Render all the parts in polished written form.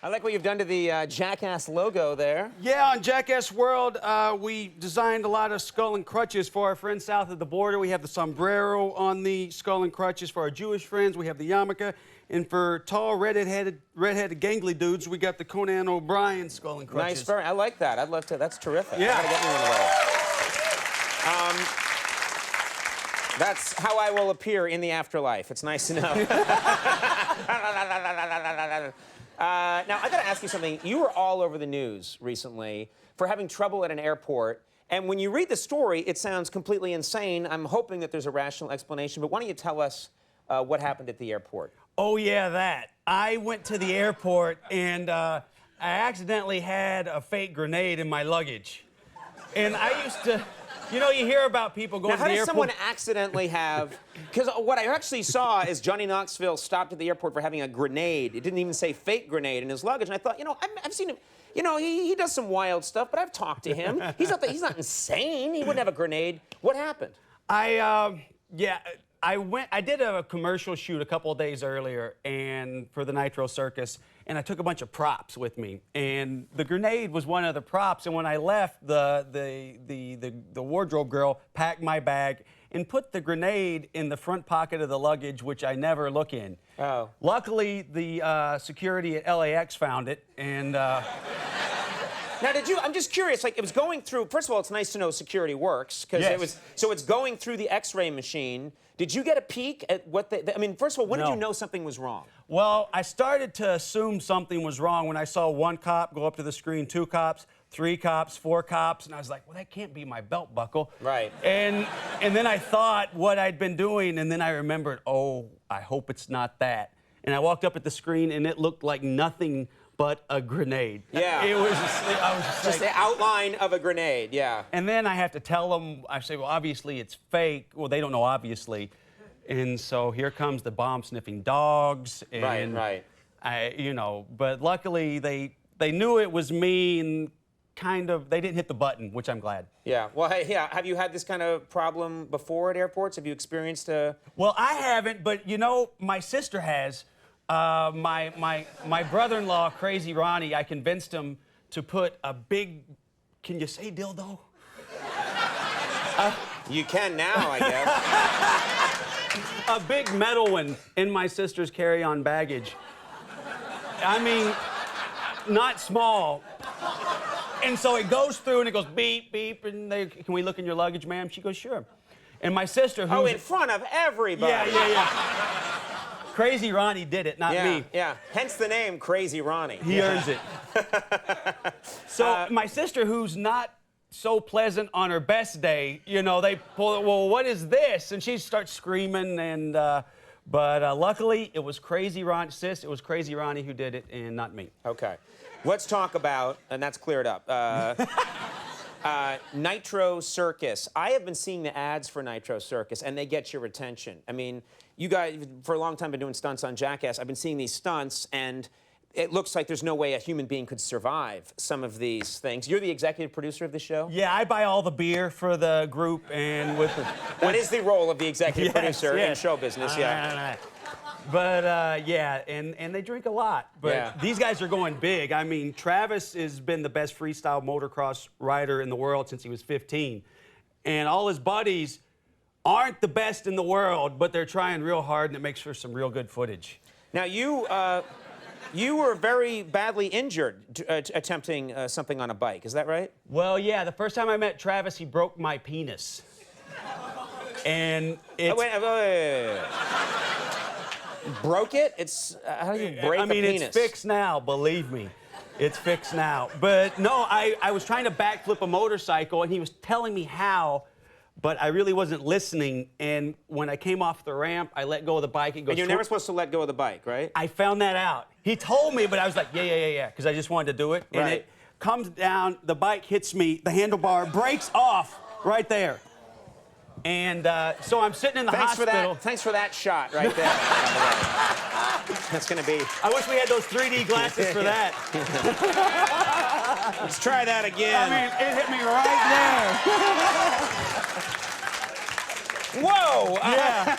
I like what you've done to the Jackass logo there. Yeah, on Jackass World, we designed a lot of skull and crutches for our friends south of the border. We have the sombrero on the skull and crutches. For our Jewish friends, we have the yarmulke. And for tall, redheaded, gangly dudes, we got the Conan O'Brien skull and crutches. Nice, I like that. I'd love to. That's terrific. Yeah. I gotta get me one of those. That's how I will appear in the afterlife. It's nice to know. Now, I got to ask you something. You were all over the news recently for having trouble at an airport. And when you read the story, it sounds completely insane. I'm hoping that there's a rational explanation. But why don't you tell us what happened at the airport? Oh, yeah, that. I went to the airport, and I accidentally had a fake grenade in my luggage. And I used to... You know, you hear about people going to the airport. How does someone accidentally have... Because what I actually saw is Johnny Knoxville stopped at the airport for having a grenade. It didn't even say fake grenade in his luggage. And I thought, you know, I've seen him... You know, he does some wild stuff, but I've talked to him. He's not insane. He wouldn't have a grenade. What happened? I did a commercial shoot a couple of days earlier and for the Nitro Circus, and I took a bunch of props with me. And the grenade was one of the props, and when I left, the wardrobe girl packed my bag and put the grenade in the front pocket of the luggage, which I never look in. Oh. Luckily, the security at LAX found it, and... Now, I'm just curious, like, it was going through, first of all, it's nice to know security works, because yes. So it's going through the X-ray machine. Did you get a peek at what I mean, first of all, when did you know something was wrong? Well, I started to assume something was wrong when I saw one cop go up to the screen, 2 cops, 3 cops, 4 cops, and I was like, well, that can't be my belt buckle. Right. And then I thought what I'd been doing, and then I remembered, oh, I hope it's not that. And I walked up at the screen, and it looked like nothing but a grenade. Yeah. It was just the outline of a grenade, yeah. And then I have to tell them, I say, well, obviously it's fake. Well, they don't know, obviously. And so here comes the bomb-sniffing dogs. And right. But luckily they knew it was me and they didn't hit the button, which I'm glad. Yeah, well, hey, yeah, have you had this kind of problem before at airports? Have you experienced a... Well, I haven't, but you know, my sister has. My brother-in-law, Crazy Ronnie, I convinced him to put a big, can you say dildo? You can now, I guess. A big metal one in my sister's carry-on baggage. I mean, not small. And so it goes through and it goes beep, beep, and can we look in your luggage, ma'am? She goes, sure. And my sister, who's... Oh, in front of everybody. Yeah. Crazy Ronnie did it, not me. Yeah, hence the name Crazy Ronnie. He earns it. So my sister, who's not so pleasant on her best day, you know, they pull it, well, what is this? And she starts screaming, and but luckily it was Crazy Ronnie, sis, it was Crazy Ronnie who did it and not me. Okay. Let's talk about, and that's cleared up, Nitro Circus. I have been seeing the ads for Nitro Circus, and they get your attention. I mean, you guys, for a long time, been doing stunts on Jackass. I've been seeing these stunts, and it looks like there's no way a human being could survive some of these things. You're the executive producer of the show? Yeah, I buy all the beer for the group, and That is the role of the executive producer in show business, yeah. But, yeah, and they drink a lot. But these guys are going big. I mean, Travis has been the best freestyle motocross rider in the world since he was 15. And all his buddies aren't the best in the world, but they're trying real hard, and it makes for some real good footage. Now, you were very badly injured attempting something on a bike. Is that right? Well, yeah. The first time I met Travis, he broke my penis. And it's... Wait. Broke it? It's how do you break a penis? It's fixed now, believe me. It's fixed now. But no, I was trying to backflip a motorcycle, and he was telling me how, but I really wasn't listening. And when I came off the ramp, I let go of the bike. And you're never supposed to let go of the bike, right? I found that out. He told me, but I was like, yeah, because I just wanted to do it. Right. And it comes down, the bike hits me, the handlebar breaks off right there. And so I'm sitting in the hospital. Thanks for that shot right there. That's going to be... I wish we had those 3D glasses for that. Let's try that again. I mean, it hit me right there. Whoa! Yeah.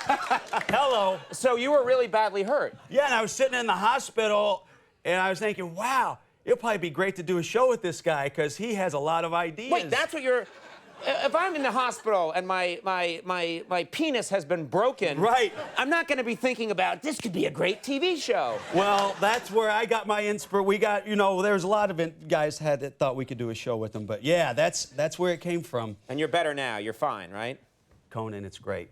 Hello. So you were really badly hurt. Yeah, and I was sitting in the hospital, And I was thinking, wow, it'll probably be great to do a show with this guy because he has a lot of ideas. Wait, that's what you're... If I'm in the hospital and my penis has been broken, right, I'm not going to be thinking about, this could be a great TV show. Well, that's where I got my inspiration. We got, there's a lot of guys that thought we could do a show with them. But yeah, that's where it came from. And you're better now. You're fine, right? Conan, it's great.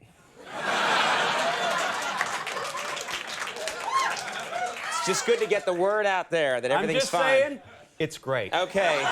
It's just good to get the word out there that everything's fine. I'm just saying, it's great. Okay.